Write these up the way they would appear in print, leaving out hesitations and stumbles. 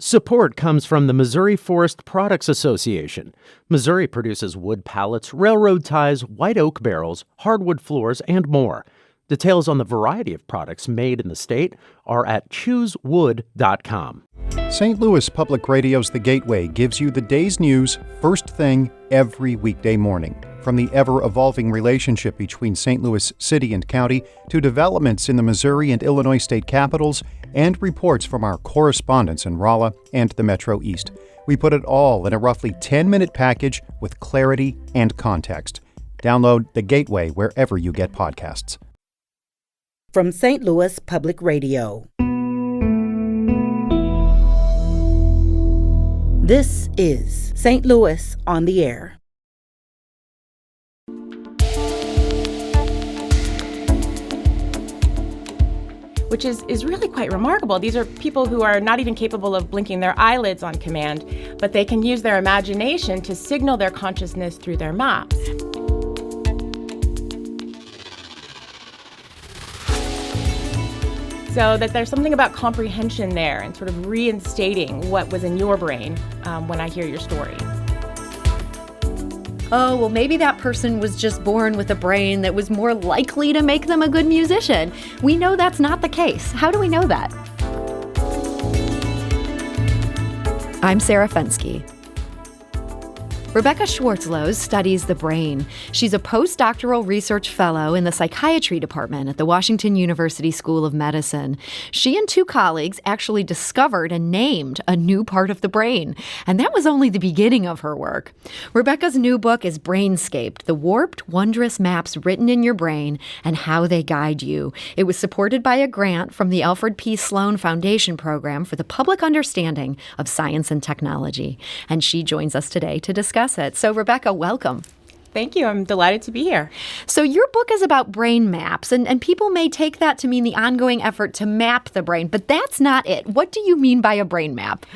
Support comes from the Missouri Forest Products Association. Missouri produces wood pallets, railroad ties, white oak barrels, hardwood floors, and more. Details on the variety of products made in the state are at choosewood.com. St. Louis Public Radio's The Gateway gives you the day's news first thing every weekday morning. From the ever-evolving relationship between St. Louis City and County to developments in the Missouri and Illinois state capitals and reports from our correspondents in Rolla and the Metro East. We put it all in a roughly 10-minute package with clarity and context. Download The Gateway wherever you get podcasts. From St. Louis Public Radio. This is St. Louis on the Air. Which is really quite remarkable. These are people who are not even capable of blinking their eyelids on command, but they can use their imagination to signal their consciousness through their maps. So that there's something about comprehension there and sort of reinstating what was in your brain when I hear your story. Oh, well, maybe that person was just born with a brain that was more likely to make them a good musician. We know that's not the case. How do we know that? I'm Sarah Fensky. Rebecca Schwarzlose studies the brain. She's a postdoctoral research fellow in the psychiatry department at the Washington University School of Medicine. She and two colleagues actually discovered and named a new part of the brain, and that was only the beginning of her work. Rebecca's new book is Brainscapes, the warped, wondrous maps written in your brain and how they guide you. It was supported by a grant from the Alfred P. Sloan Foundation Program for the Public Understanding of Science and Technology, and she joins us today to discuss it. So, Rebecca, welcome. Thank you. I'm delighted to be here. So your book is about brain maps, and people may take that to mean the ongoing effort to map the brain, but that's not it. What do you mean by a brain map?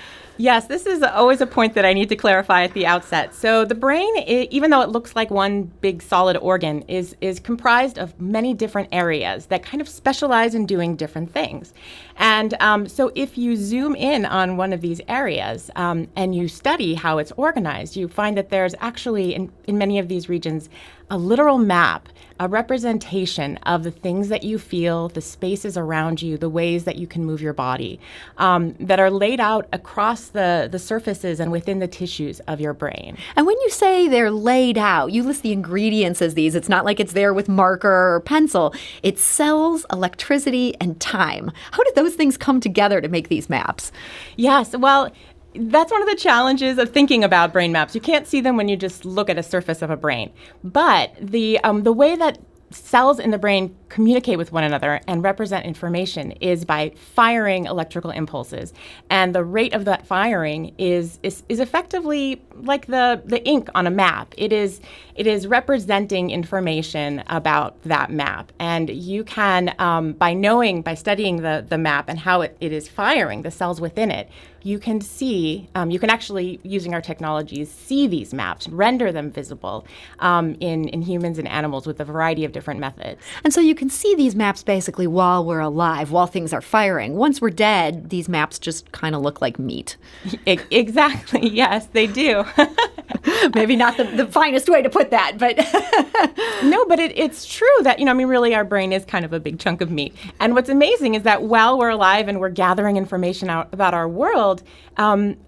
Yes, this is always a point that I need to clarify at the outset. So the brain, even though it looks like one big solid organ, is comprised of many different areas that kind of specialize in doing different things. And so if you zoom in on one of these areas and you study how it's organized, you find that there's actually, in many of these regions, a literal map, a representation of the things that you feel, the spaces around you, the ways that you can move your body, that are laid out across the surfaces and within the tissues of your brain. And when you say they're laid out, you list the ingredients as these. It's not like it's there with marker or pencil. It's cells, electricity, and time. How did those things come together to make these maps? Yes, well, that's one of the challenges of thinking about brain maps. You can't see them when you just look at a surface of a brain. But the way that cells in the brain communicate with one another and represent information is by firing electrical impulses. And the rate of that firing is effectively like the ink on a map. It is representing information about that map. And you can, by studying the map and how it is firing, the cells within it, you can actually, using our technologies, see these maps, render them visible in humans and animals with a variety of different methods. And so you can see these maps basically while we're alive, while things are firing. Once we're dead, these maps just kind of look like meat. Exactly, yes, they do. Maybe not the finest way to put that, but... No, but it's true that, really our brain is kind of a big chunk of meat. And what's amazing is that while we're alive and we're gathering information out about our world,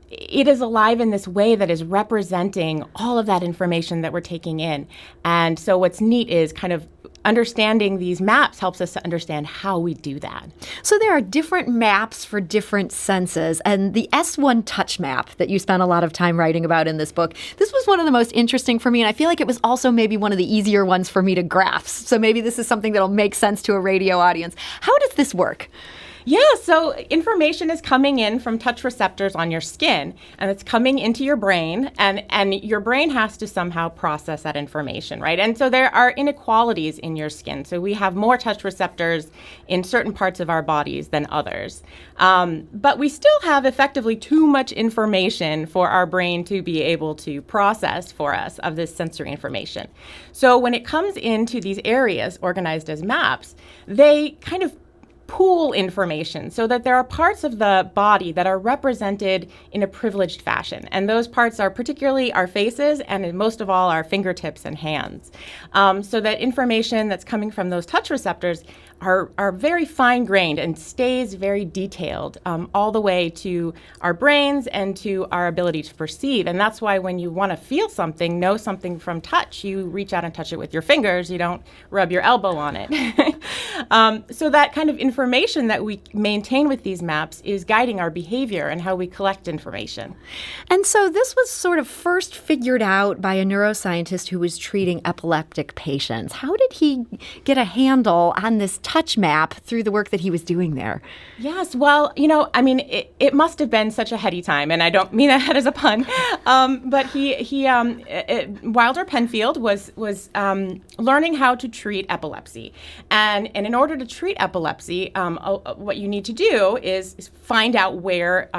it is alive in this way that is representing all of that information that we're taking in. And so what's neat is kind of understanding these maps helps us to understand how we do that. So there are different maps for different senses, and the S1 touch map that you spent a lot of time writing about in this book, this was one of the most interesting for me, and I feel like it was also maybe one of the easier ones for me to grasp. So maybe this is something that'll make sense to a radio audience. How does this work? Yeah, so information is coming in from touch receptors on your skin, and it's coming into your brain, and your brain has to somehow process that information, right? And so there are inequalities in your skin. So we have more touch receptors in certain parts of our bodies than others. But we still have effectively too much information for our brain to be able to process for us of this sensory information. So when it comes into these areas organized as maps, they kind of pool information so that there are parts of the body that are represented in a privileged fashion. And those parts are particularly our faces and most of all our fingertips and hands. So that information that's coming from those touch receptors are very fine-grained and stays very detailed all the way to our brains and to our ability to perceive. And that's why when you want to feel something, know something from touch, you reach out and touch it with your fingers. You don't rub your elbow on it. So that kind of information that we maintain with these maps is guiding our behavior and how we collect information. And so this was sort of first figured out by a neuroscientist who was treating epileptic patients. How did he get a handle on this touch map through the work that he was doing there? Yes, well, it must have been such a heady time, and I don't mean that as a pun. But Wilder Penfield was learning how to treat epilepsy, and in order to treat epilepsy, what you need to do is find out where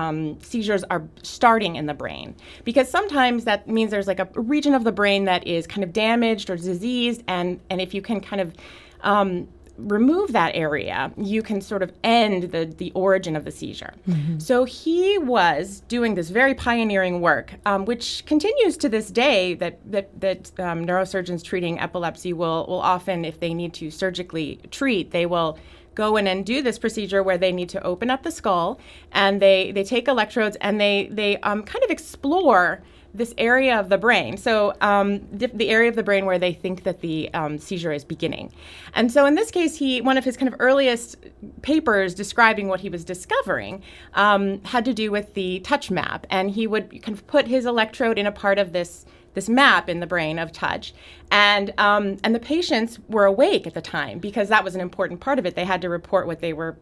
seizures are starting in the brain, because sometimes that means there's like a region of the brain that is kind of damaged or diseased, and if you can kind of remove that area, you can sort of end the origin of the seizure. Mm-hmm. So he was doing this very pioneering work, which continues to this day, that neurosurgeons treating epilepsy will often, if they need to surgically treat, they will go in and do this procedure where they need to open up the skull, and they take electrodes, and they kind of explore this area of the brain, so the area of the brain where they think that the seizure is beginning. And so in this case, one of his kind of earliest papers describing what he was discovering had to do with the touch map. And he would kind of put his electrode in a part of this map in the brain of touch. And the patients were awake at the time, because that was an important part of it. They had to report what they were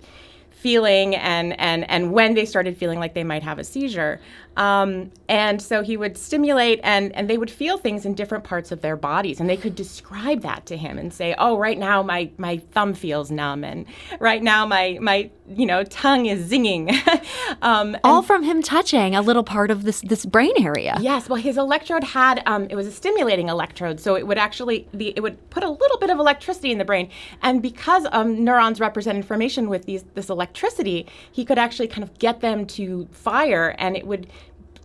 feeling and when they started feeling like they might have a seizure. And so he would stimulate, and they would feel things in different parts of their bodies, and they could describe that to him and say, oh, right now my thumb feels numb, and right now my tongue is zinging. All from him touching a little part of this brain area. Yes, well, his electrode had, it was a stimulating electrode, so it would actually, it would put a little bit of electricity in the brain, and because neurons represent information with this electricity, he could actually kind of get them to fire, and it would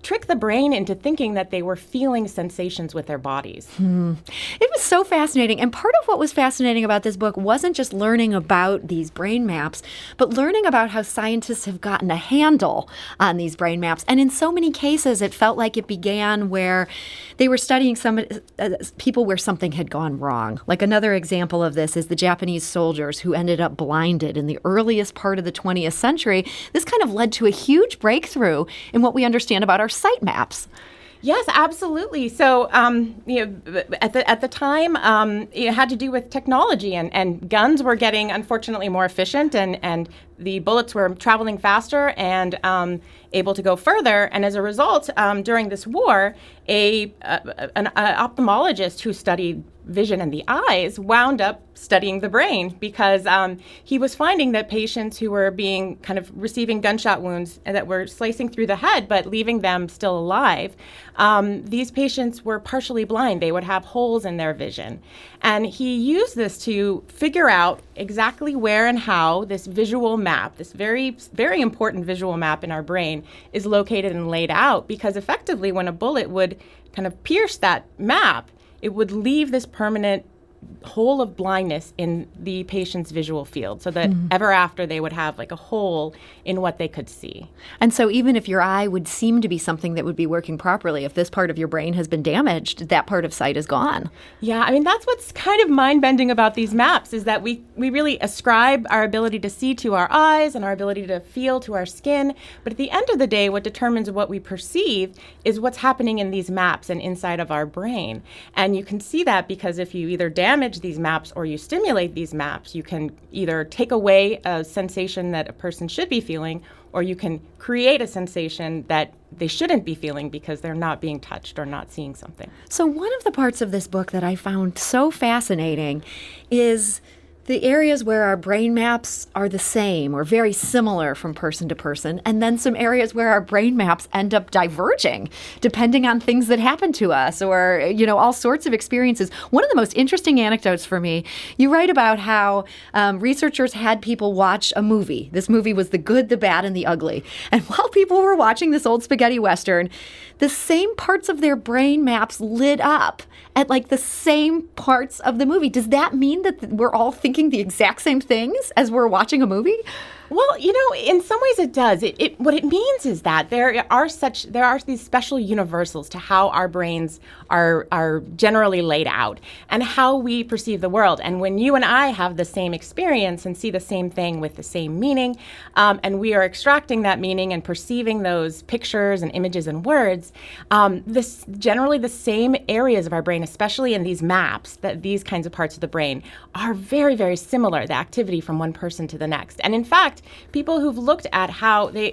trick the brain into thinking that they were feeling sensations with their bodies. It was so fascinating. And part of what was fascinating about this book wasn't just learning about these brain maps, but learning about how scientists have gotten a handle on these brain maps. And in so many cases, it felt like it began where they were studying people where something had gone wrong. Like another example of this is the Japanese soldiers who ended up blinded in the earliest part of the 20th century. This kind of led to a huge breakthrough in what we understand about our site maps. Yes, absolutely. So, at the time, it had to do with technology, and guns were getting, unfortunately, more efficient, and the bullets were traveling faster and able to go further. And as a result, during this war, an ophthalmologist who studied vision in the eyes wound up studying the brain, because he was finding that patients who were being kind of receiving gunshot wounds that were slicing through the head but leaving them still alive, these patients were partially blind. They would have holes in their vision. And he used this to figure out exactly where and how this visual map, this very, very important visual map in our brain, is located and laid out, because effectively when a bullet would kind of pierce that map, it would leave this permanent hole of blindness in the patient's visual field, so that ever after they would have like a hole in what they could see. And so even if your eye would seem to be something that would be working properly, if this part of your brain has been damaged, that part of sight is gone. Yeah, I mean, that's what's kind of mind-bending about these maps, is that we really ascribe our ability to see to our eyes and our ability to feel to our skin. But at the end of the day, what determines what we perceive is what's happening in these maps and inside of our brain. And you can see that because if you either damage these maps or you stimulate these maps, you can either take away a sensation that a person should be feeling, or you can create a sensation that they shouldn't be feeling because they're not being touched or not seeing something. So one of the parts of this book that I found so fascinating is the areas where our brain maps are the same or very similar from person to person, and then some areas where our brain maps end up diverging depending on things that happen to us or, all sorts of experiences. One of the most interesting anecdotes for me, you write about how researchers had people watch a movie. This movie was The Good, the Bad, and the Ugly. And while people were watching this old spaghetti Western, the same parts of their brain maps lit up at like the same parts of the movie. Does that mean that we're all thinking the exact same things as we're watching a movie? Well, in some ways it does. What it means is that there are these special universals to how our brains are generally laid out and how we perceive the world. And when you and I have the same experience and see the same thing with the same meaning, and we are extracting that meaning and perceiving those pictures and images and words, this generally the same areas of our brain, especially in these maps, that these kinds of parts of the brain are very, very similar, the activity from one person to the next. And in fact, people who've looked at how they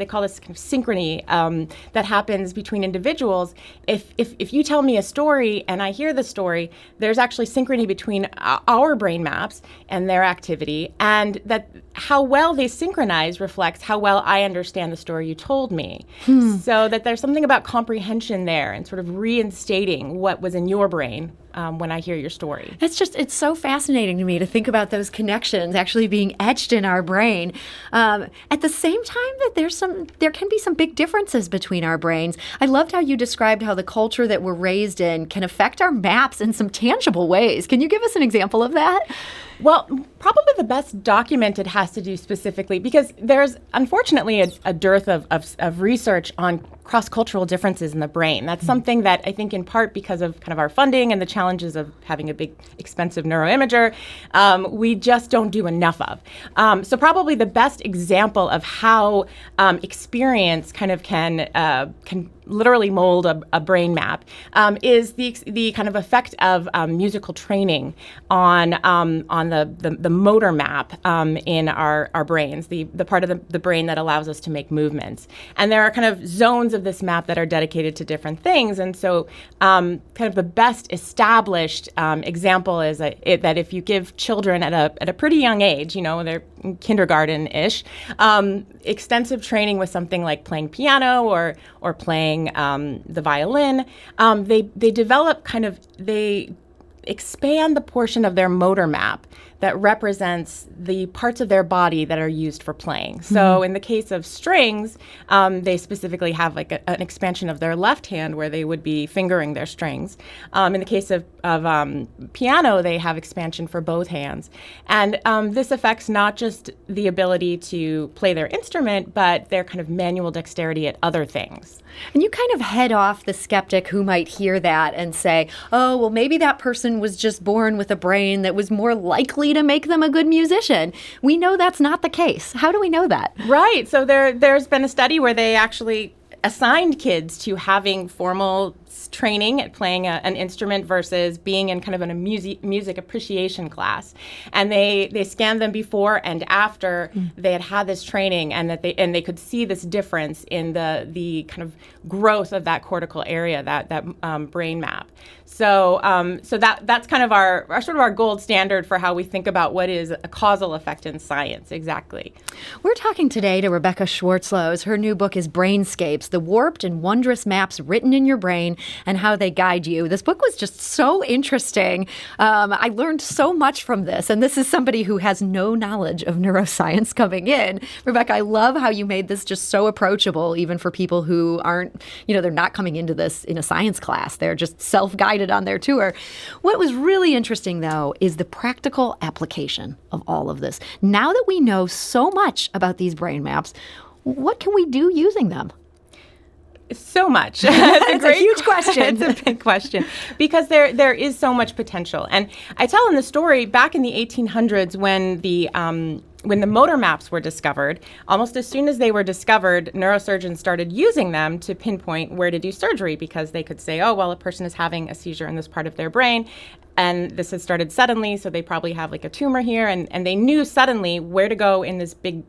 call this kind of synchrony that happens between individuals. If you tell me a story and I hear the story, there's actually synchrony between our brain maps and their activity, and that how well they synchronize reflects how well I understand the story you told me. So that there's something about comprehension there and sort of reinstating what was in your brain when I hear your story. It's so fascinating to me to think about those connections actually being etched in our brain. At the same time that there can be some big differences between our brains. I loved how you described how the culture that we're raised in can affect our maps in some tangible ways. Can you give us an example of that? Well, probably the best documented has to do specifically because there's unfortunately a dearth of research on cross-cultural differences in the brain. That's something that I think in part because of kind of our funding and the challenges of having a big, expensive neuroimager, we just don't do enough of. So probably the best example of how experience kind of can literally mold a brain map is the kind of effect of musical training on the motor map in our brains, the part of the brain that allows us to make movements. And there are kind of zones of this map that are dedicated to different things. And so kind of the best established example is that if you give children at a pretty young age, they're kindergarten-ish, extensive training with something like playing piano or playing the violin, they develop they expand the portion of their motor map that represents the parts of their body that are used for playing. So in the case of strings, they specifically have like an expansion of their left hand where they would be fingering their strings. In the case of piano, they have expansion for both hands. And this affects not just the ability to play their instrument, but their kind of manual dexterity at other things. And you kind of head off the skeptic who might hear that and say, oh, well, maybe that person was just born with a brain that was more likely to make them a good musician. We know that's not the case. How do we know that? Right. So there's been a study where they actually assigned kids to having formal training at playing an instrument versus being in kind of a music appreciation class, and they scanned them before and after they had this training, and they could see this difference in the kind of growth of that cortical area, that brain map. So that's kind of our sort of our gold standard for how we think about what is a causal effect in science. Exactly. We're talking today to Rebecca Schwarzlose. Her new book is Brainscapes: The Warped and Wondrous Maps Written in Your Brain and How They Guide You. This book was just so interesting. I learned so much from this, and this is somebody who has no knowledge of neuroscience coming in. Rebecca, I love how you made this just so approachable, even for people who aren't, they're not coming into this in a science class. They're just self-guided on their tour. What was really interesting, though, is the practical application of all of this. Now that we know so much about these brain maps, what can we do using them? So much. It's a huge question. It's a big question because there is so much potential. And I tell in the story back in the 1800s when the motor maps were discovered, almost as soon as they were discovered, neurosurgeons started using them to pinpoint where to do surgery because they could say, oh, well, a person is having a seizure in this part of their brain. And this has started suddenly, so they probably have like a tumor here. And they knew suddenly where to go in this big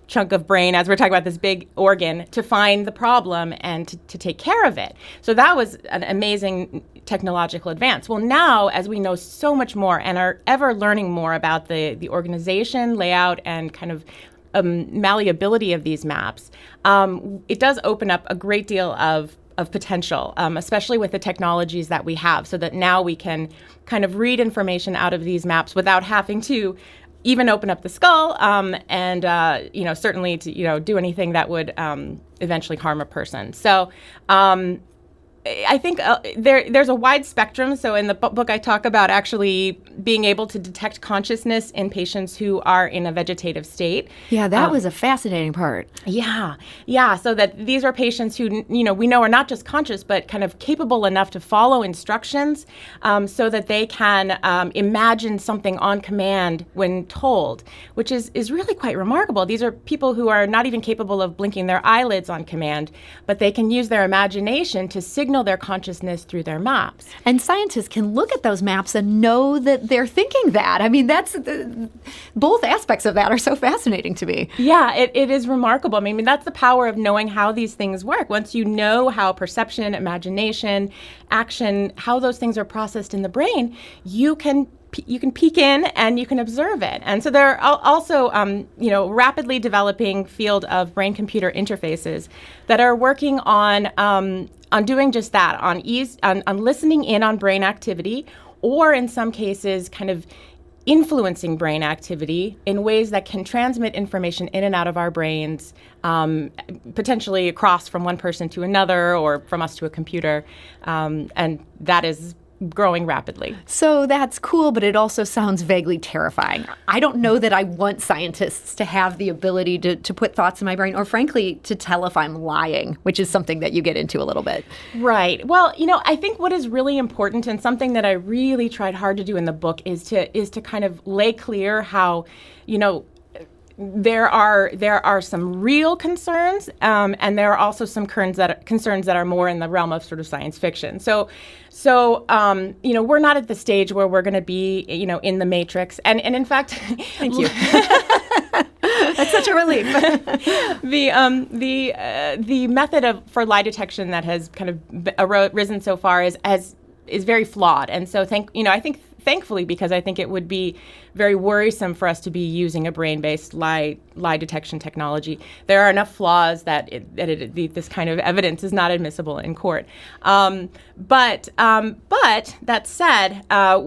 chunk of brain, as we're talking about this big organ, to find the problem and to take care of it. So that was an amazing technological advance. Well, now, as we know so much more and are ever learning more about the organization, layout, and kind of malleability of these maps, it does open up a great deal of potential, especially with the technologies that we have, so that now we can kind of read information out of these maps without having to even open up the skull and certainly to do anything that would eventually harm a person. So I think there's a wide spectrum. So in the book, I talk about actually being able to detect consciousness in patients who are in a vegetative state. Yeah, that was a fascinating part. Yeah. So that these are patients who, we know are not just conscious, but kind of capable enough to follow instructions so that they can imagine something on command when told, which is really quite remarkable. These are people who are not even capable of blinking their eyelids on command, but they can use their imagination to signal their consciousness through their maps. And scientists can look at those maps and know that they're thinking that. I mean, both aspects of that are so fascinating to me. Yeah, it is remarkable. I mean, that's the power of knowing how these things work. Once you know how perception, imagination, action, how those things are processed in the brain, you can peek in and you can observe it. And so there are also, rapidly developing field of brain-computer interfaces that are working on doing just that, on listening in on brain activity, or in some cases, kind of influencing brain activity in ways that can transmit information in and out of our brains, potentially across from one person to another or from us to a computer. And that is growing rapidly. So that's cool, but it also sounds vaguely terrifying. I don't know that I want scientists to have the ability to put thoughts in my brain, or frankly, to tell if I'm lying, which is something that you get into a little bit. Right. Well, I think what is really important, and something that I really tried hard to do in the book, is to kind of lay clear how, there are some real concerns, and there are also some concerns that are more in the realm of sort of science fiction. So we're not at the stage where we're going to be, in the Matrix. And in fact, thank you. That's such a relief. The method for lie detection that has kind of risen so far is very flawed, and so I think. Thankfully, because I think it would be very worrisome for us to be using a brain-based lie detection technology. There are enough flaws that this kind of evidence is not admissible in court. But that said,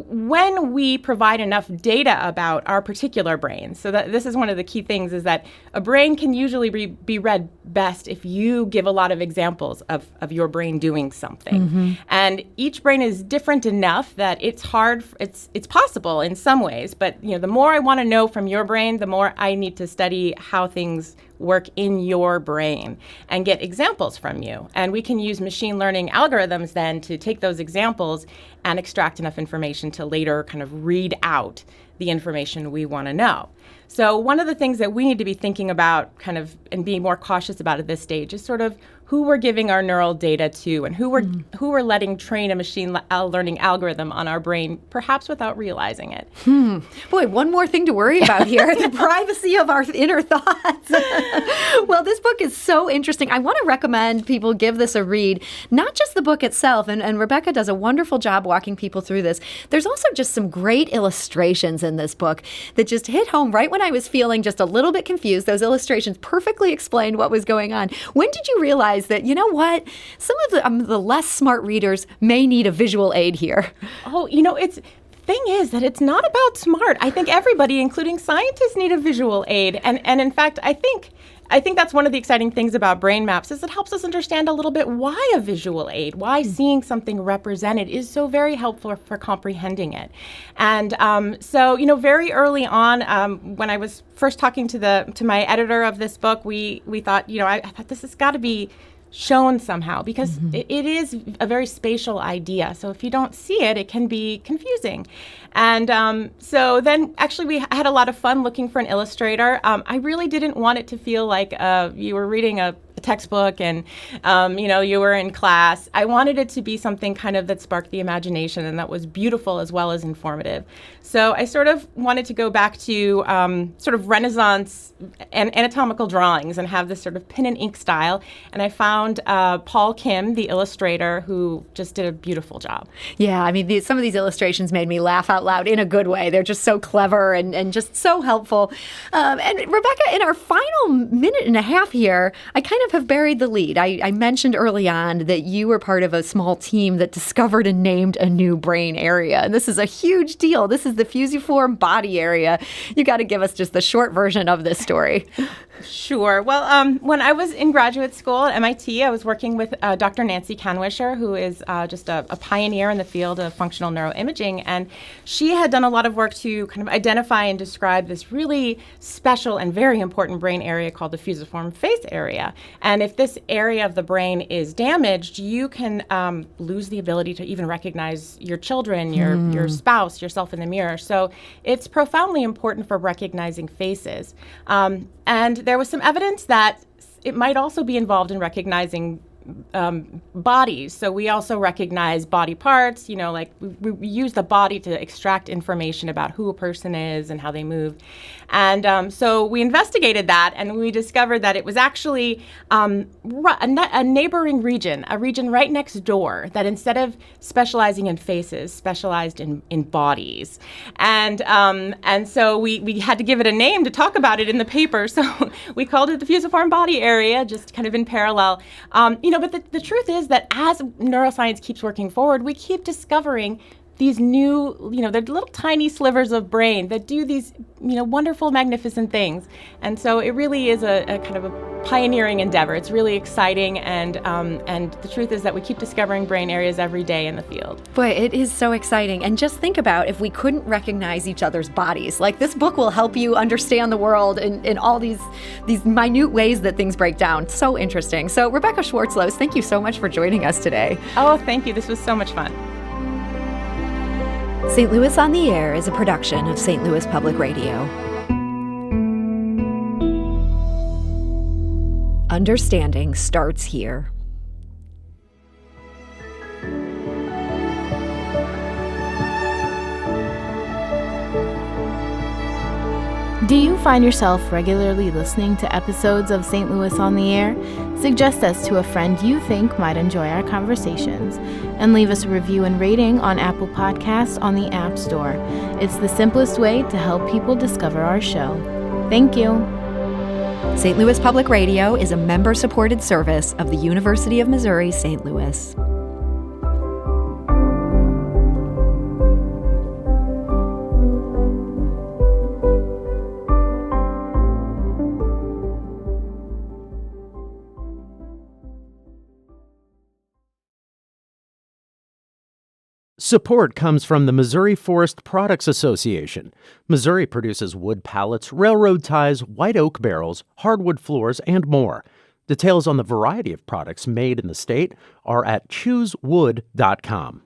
when we provide enough data about our particular brain, so that this is one of the key things, is that a brain can usually be read best if you give a lot of examples of your brain doing something. Mm-hmm. And each brain is different enough that it's hard. It's possible in some ways, but the more I want to know from your brain, the more I need to study how things work in your brain and get examples from you. And we can use machine learning algorithms then to take those examples and extract enough information to later kind of read out the information we want to know. So one of the things that we need to be thinking about kind of and being more cautious about at this stage is sort of who we're giving our neural data to and who we're letting train a machine learning algorithm on our brain, perhaps without realizing it. Boy, one more thing to worry about here, the privacy of our inner thoughts. Well, this book is so interesting. I want to recommend people give this a read, not just the book itself, and Rebecca does a wonderful job walking people through this. There's also just some great illustrations in this book that just hit home right when I was feeling just a little bit confused. Those illustrations perfectly explained what was going on. When did you realize that, some of the less smart readers may need a visual aid here? Oh, thing is that it's not about smart. I think everybody, including scientists, need a visual aid. And in fact, I think that's one of the exciting things about brain maps is it helps us understand a little bit why a visual aid, why seeing something represented is so very helpful for comprehending it. And so very early on, when I was first talking to my editor of this book, we thought, I thought this has got to be shown somehow, because it is a very spatial idea. So if you don't see it, it can be confusing. And so then actually we had a lot of fun looking for an illustrator. I really didn't want it to feel like you were reading a textbook and, you were in class. I wanted it to be something kind of that sparked the imagination and that was beautiful as well as informative. So I sort of wanted to go back to sort of Renaissance and anatomical drawings and have this sort of pen and ink style. And I found Paul Kim, the illustrator, who just did a beautiful job. Yeah, I mean, some of these illustrations made me laugh out loud in a good way. They're just so clever and just so helpful. And Rebecca, in our final minute and a half here, I kind of have buried the lead. I mentioned early on that you were part of a small team that discovered and named a new brain area. And this is a huge deal. This is the fusiform body area. You got to give us just the short version of this story. Sure. Well, when I was in graduate school at MIT, I was working with Dr. Nancy Kanwisher, who is just a pioneer in the field of functional neuroimaging. And she had done a lot of work to kind of identify and describe this really special and very important brain area called the fusiform face area. And if this area of the brain is damaged, you can lose the ability to even recognize your children, your spouse, yourself in the mirror. So it's profoundly important for recognizing faces. And there was some evidence that it might also be involved in recognizing bodies. So we also recognize body parts, like we use the body to extract information about who a person is and how they move. And so we investigated that, and we discovered that it was actually a neighboring region, a region right next door that instead of specializing in faces, specialized in bodies. And so we had to give it a name to talk about it in the paper. So we called it the fusiform body area, just kind of in parallel. But the truth is that as neuroscience keeps working forward, we keep discovering these new, they're little tiny slivers of brain that do these, wonderful, magnificent things. And so it really is a kind of a pioneering endeavor. It's really exciting, and the truth is that we keep discovering brain areas every day in the field. Boy, it is so exciting. And just think about if we couldn't recognize each other's bodies. Like, this book will help you understand the world in all these minute ways that things break down. So interesting. So Rebecca Schwarzlose, thank you so much for joining us today. Oh, thank you. This was so much fun. St. Louis on the Air is a production of St. Louis Public Radio. Understanding starts here. Do you find yourself regularly listening to episodes of St. Louis on the Air? Suggest us to a friend you think might enjoy our conversations, and leave us a review and rating on Apple Podcasts on the App Store. It's the simplest way to help people discover our show. Thank you. St. Louis Public Radio is a member-supported service of the University of Missouri, St. Louis. Support comes from the Missouri Forest Products Association. Missouri produces wood pallets, railroad ties, white oak barrels, hardwood floors, and more. Details on the variety of products made in the state are at choosewood.com.